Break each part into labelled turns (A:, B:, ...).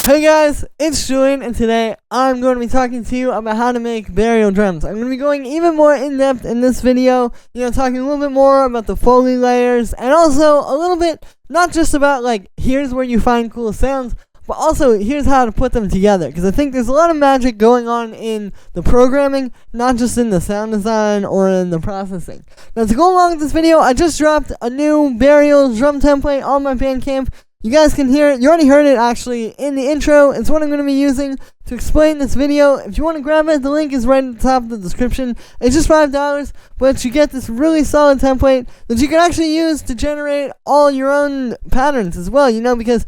A: Hey guys, it's Julian, and today I'm going to be talking to you about how to make burial drums. I'm going to be going even more in depth in this video, talking a little bit more about the Foley layers, and also a little bit, not just about here's where you find cool sounds, but also here's how to put them together, because I think there's a lot of magic going on in the programming, not just in the sound design or in the processing. Now to go along with this video, I just dropped a new burial drum template on my Bandcamp. You guys can hear it. You already heard it actually in the intro. It's what I'm going to be using to explain this video. If you want to grab it, the link is right at the top of the description. It's just $5, but you get this really solid template that you can actually use to generate all your own patterns as well, because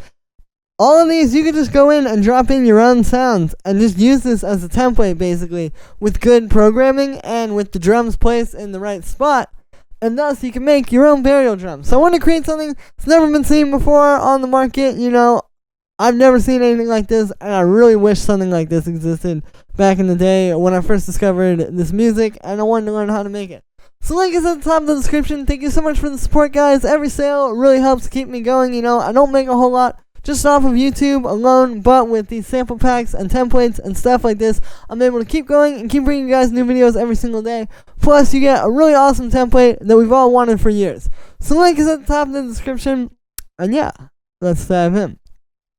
A: all of these, you can just go in and drop in your own sounds and just use this as a template, basically, with good programming and with the drums placed in the right spot. And thus, you can make your own burial drum. So I want to create something that's never been seen before on the market. I've never seen anything like this, and I really wish something like this existed back in the day when I first discovered this music, and I wanted to learn how to make it. So link is at the top of the description. Thank you so much for the support, guys. Every sale really helps keep me going. I don't make a whole lot just off of YouTube alone, but with these sample packs and templates and stuff like this, I'm able to keep going and keep bringing you guys new videos every single day. Plus, you get a really awesome template that we've all wanted for years. So link is at the top of the description, and yeah, let's dive in.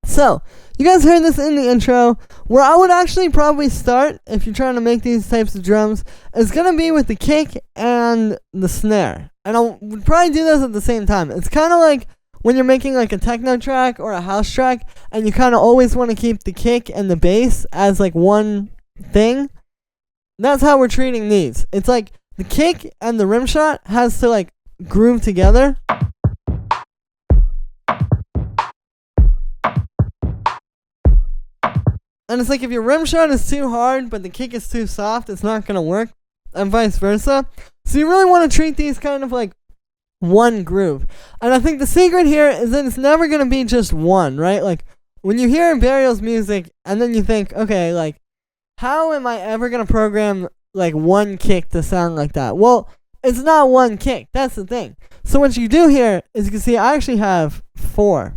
A: So, you guys heard this in the intro. Where I would actually probably start, if you're trying to make these types of drums, is going to be with the kick and the snare. And I would probably do those at the same time. It's kind of like when you're making a techno track or a house track, and you kind of always want to keep the kick and the bass as one thing. That's how we're treating these. It's like the kick and the rim shot has to groove together. And it's like if your rim shot is too hard but the kick is too soft, it's not going to work, and vice versa. So you really want to treat these kind of one groove. And I think the secret here is that it's never going to be just one, right? When you hear burial's music and then you think, okay, how am I ever going to program one kick to sound like that? Well, it's not one kick. That's the thing. So what you do here is you can see I actually have 4.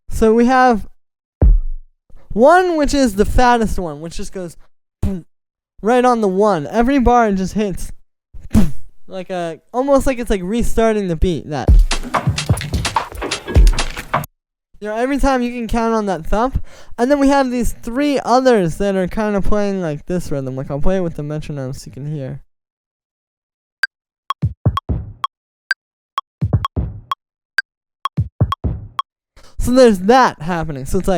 A: So we have one, which is the fattest one, which just goes right on the 1. Every bar just hits almost like it's restarting the beat. That every time you can count on that thump. And then we have these 3 others that are kind of playing this rhythm. I'll play it with the metronome so you can hear. So there's that happening. So it's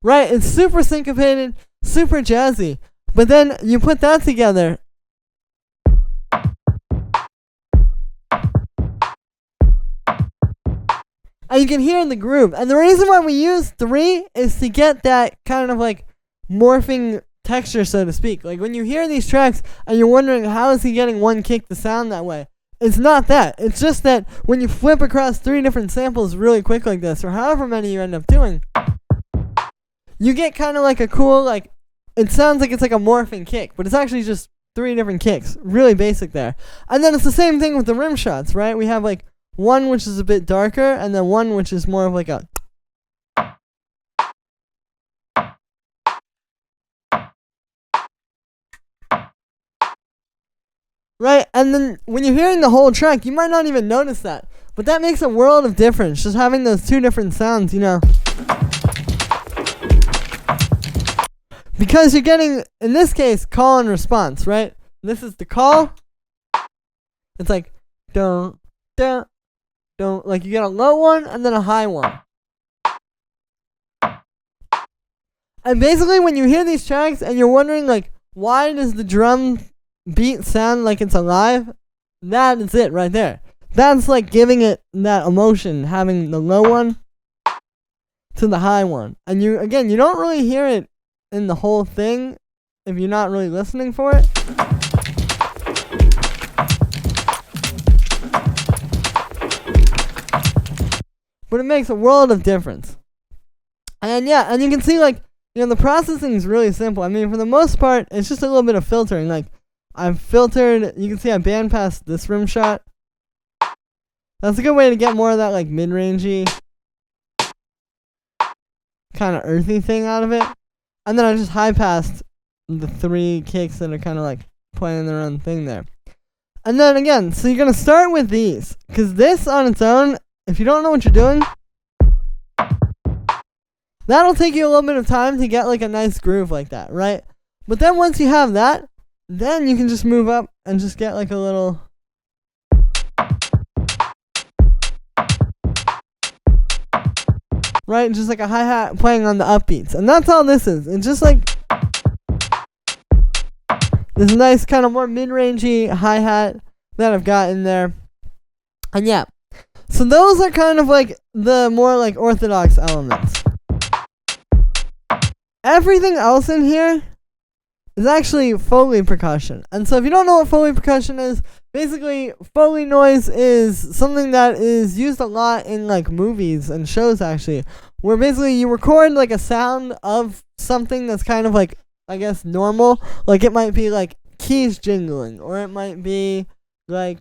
A: right, it's super syncopated, super jazzy. But then you put that together, and you can hear the groove. And the reason why we use 3 is to get that kind of morphing texture, so to speak. When you hear these tracks and you're wondering how is he getting one kick to sound that way, it's not that. It's just that when you flip across 3 different samples really quick like this, or however many you end up doing, you get kind of a cool, it sounds like it's a morphing kick, but it's actually just 3 different kicks. Really basic there. And then it's the same thing with the rim shots, right? We have one which is a bit darker, and then one which is more of a right? And then when you're hearing the whole track, you might not even notice that. But that makes a world of difference, just having those 2 different sounds, Because you're getting, in this case, call and response, right? This is the call. It's don't, don't, don't. You get a low one and then a high one. And basically, when you hear these tracks and you're wondering, why does the drum beat sound like it's alive? That is it right there. That's giving it that emotion, having the low one to the high one. And you don't really hear it in the whole thing if you're not really listening for it. But it makes a world of difference. And yeah, and you can see the processing is really simple. I mean, for the most part, it's just a little bit of filtering. I've filtered, you can see I bandpassed this rim shot. That's a good way to get more of that like mid-rangey kind of earthy thing out of it. And then I just high passed the 3 kicks that are kind of like playing their own thing there. And then again, so you're going to start with these. Because this on its own, if you don't know what you're doing, that'll take you a little bit of time to get like a nice groove like that, right? But then once you have that, then you can just move up and just get like a little... right? Just like a hi-hat playing on the upbeats. And that's all this is. It's just like this nice kind of more mid-rangey hi-hat that I've got in there. And yeah. So those are kind of like the more like orthodox elements. Everything else in here is actually Foley percussion. And so if you don't know what Foley percussion is, basically Foley noise is something that is used a lot in like movies and shows actually, where basically you record like a sound of something that's kind of like, I guess, normal. Like it might be like keys jingling, or it might be like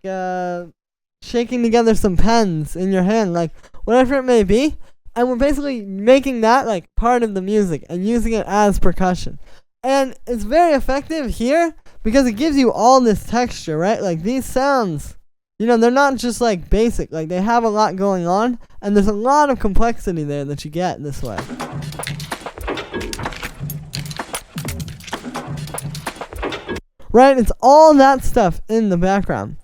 A: shaking together some pens in your hand, like whatever it may be. And we're basically making that like part of the music and using it as percussion. And it's very effective here because it gives you all this texture, right? Like these sounds, you know, they're not just like basic. Like they have a lot going on, and there's a lot of complexity there that you get this way. Right? It's all that stuff in the background.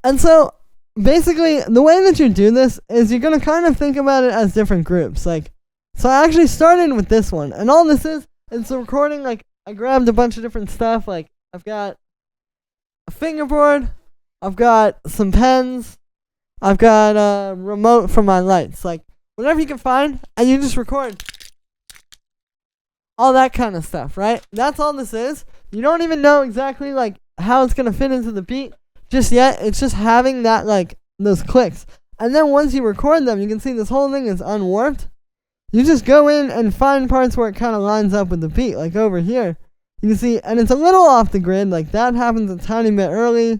A: And so basically the way that you do this is you're going to kind of think about it as different groups. Like, so I actually started with this one, and all this is, it's a recording. Like I grabbed a bunch of different stuff. Like I've got a fingerboard, I've got some pens, I've got a remote for my lights. Like whatever you can find, and you just record all that kind of stuff, right? That's all this is. You don't even know exactly like how it's gonna fit into the beat just yet. It's just having that like those clicks, and then once you record them, you can see this whole thing is unwarped. You just go in and find parts where it kind of lines up with the beat. Like over here, you can see, and it's a little off the grid. Like that happens a tiny bit early.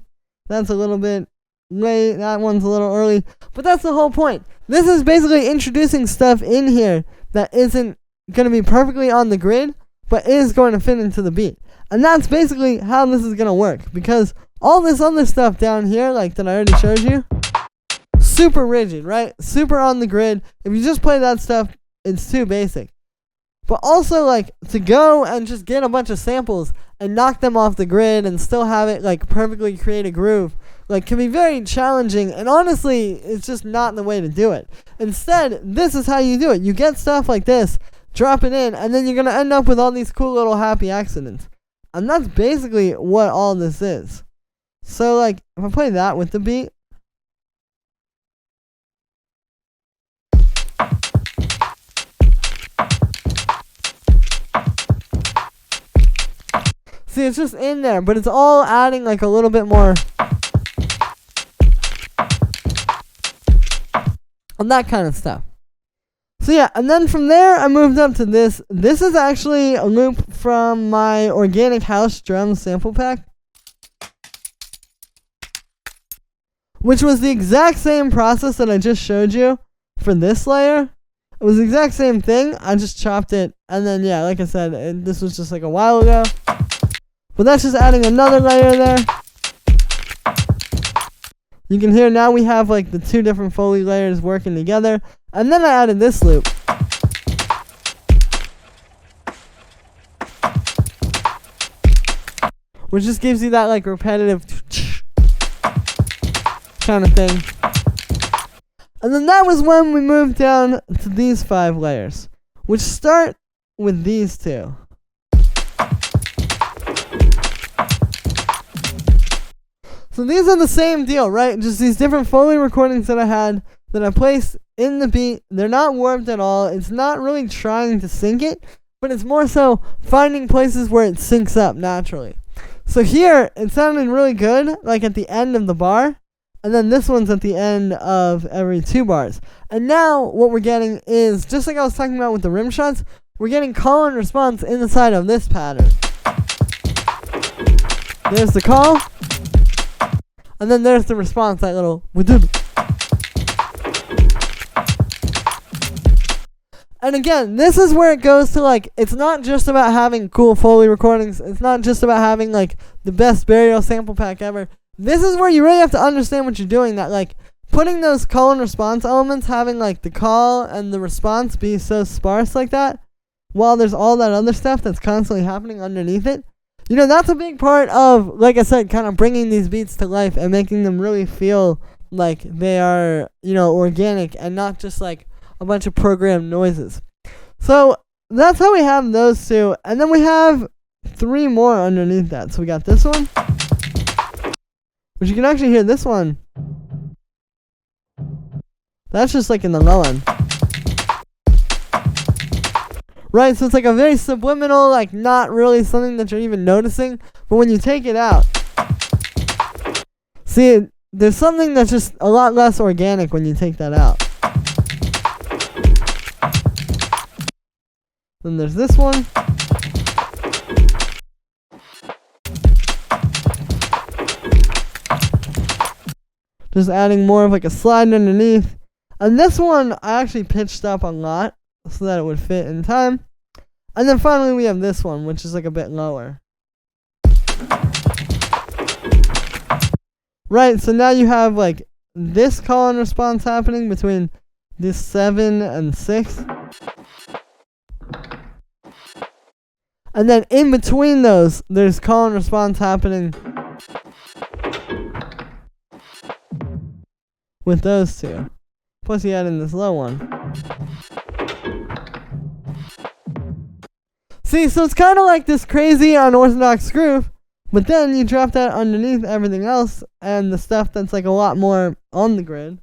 A: That's a little bit late. That one's a little early. But that's the whole point. This is basically introducing stuff in here that isn't going to be perfectly on the grid, but is going to fit into the beat. And that's basically how this is going to work. Because all this other stuff down here, like that I already showed you, super rigid, right? Super on the grid. If you just play that stuff, it's too basic. But also, like, to go and just get a bunch of samples and knock them off the grid and still have it, like, perfectly create a groove, like, can be very challenging. And honestly, it's just not the way to do it. Instead, this is how you do it. You get stuff like this, drop it in, and then you're going to end up with all these cool little happy accidents. And that's basically what all this is. So, like, if I play that with the beat, see, it's just in there, but it's all adding like a little bit more on that kind of stuff. So yeah, and then from there I moved up to this. This is actually a loop from my Organic House drum sample pack, which was the exact same process that I just showed you for this layer. It was the exact same thing. I just chopped it, and then yeah, like I said, this was just like a while ago. But that's just adding another layer there. You can hear now we have like the 2 different Foley layers working together. And then I added this loop, which just gives you that like repetitive kind of thing. And then that was when we moved down to these 5 layers, which start with these 2. So these are the same deal, right? Just these different Foley recordings that I had that I placed in the beat. They're not warped at all. It's not really trying to sync it, but it's more so finding places where it syncs up naturally. So here, it sounded really good, like at the end of the bar, and then this one's at the end of every 2 bars. And now what we're getting is, just like I was talking about with the rim shots, we're getting call and response inside of this pattern. There's the call. And then there's the response, that little. And again, this is where it goes to, like, it's not just about having cool Foley recordings. It's not just about having, like, the best burial sample pack ever. This is where you really have to understand what you're doing. That, like, putting those call and response elements, having, like, the call and the response be so sparse like that, while there's all that other stuff that's constantly happening underneath it. You know, that's a big part of, like I said, kind of bringing these beats to life and making them really feel like they are, you know, organic and not just, like, a bunch of programmed noises. So that's how we have those two, and then we have 3 more underneath that. So we got this one, which you can actually hear this one. That's just like in the low end. Right, so it's like a very subliminal, like not really something that you're even noticing, but when you take it out, see, there's something that's just a lot less organic when you take that out. Then there's this one. Just adding more of like a slide underneath. And this one I actually pitched up a lot so that it would fit in time. And then finally we have this one, which is like a bit lower. Right, so now you have like this call and response happening between this 7 and 6. And then in between those, there's call and response happening with those two. Plus you add in this low one. See, so it's kind of like this crazy unorthodox groove, but then you drop that underneath everything else and the stuff that's like a lot more on the grid.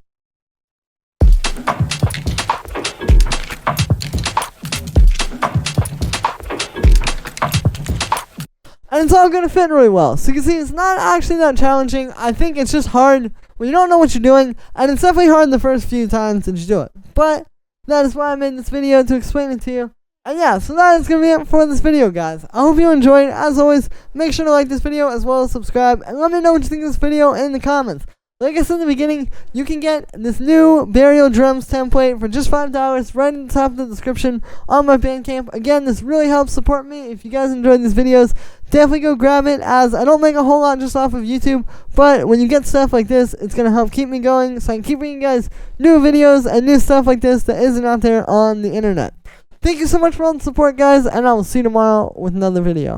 A: And it's all going to fit really well. So you can see it's not actually that challenging. I think it's just hard when you don't know what you're doing. And it's definitely hard the first few times that you do it. But that is why I made this video, to explain it to you. And yeah, so that is going to be it for this video, guys. I hope you enjoyed. As always, make sure to like this video as well as subscribe. And let me know what you think of this video in the comments. Like I said in the beginning, you can get this new burial drums template for just $5 right in the top of the description on my Bandcamp. Again, this really helps support me. If you guys enjoyed these videos, definitely go grab it, as I don't make a whole lot just off of YouTube. But when you get stuff like this, it's going to help keep me going, so I can keep bringing you guys new videos and new stuff like this that isn't out there on the internet. Thank you so much for all the support, guys, and I will see you tomorrow with another video.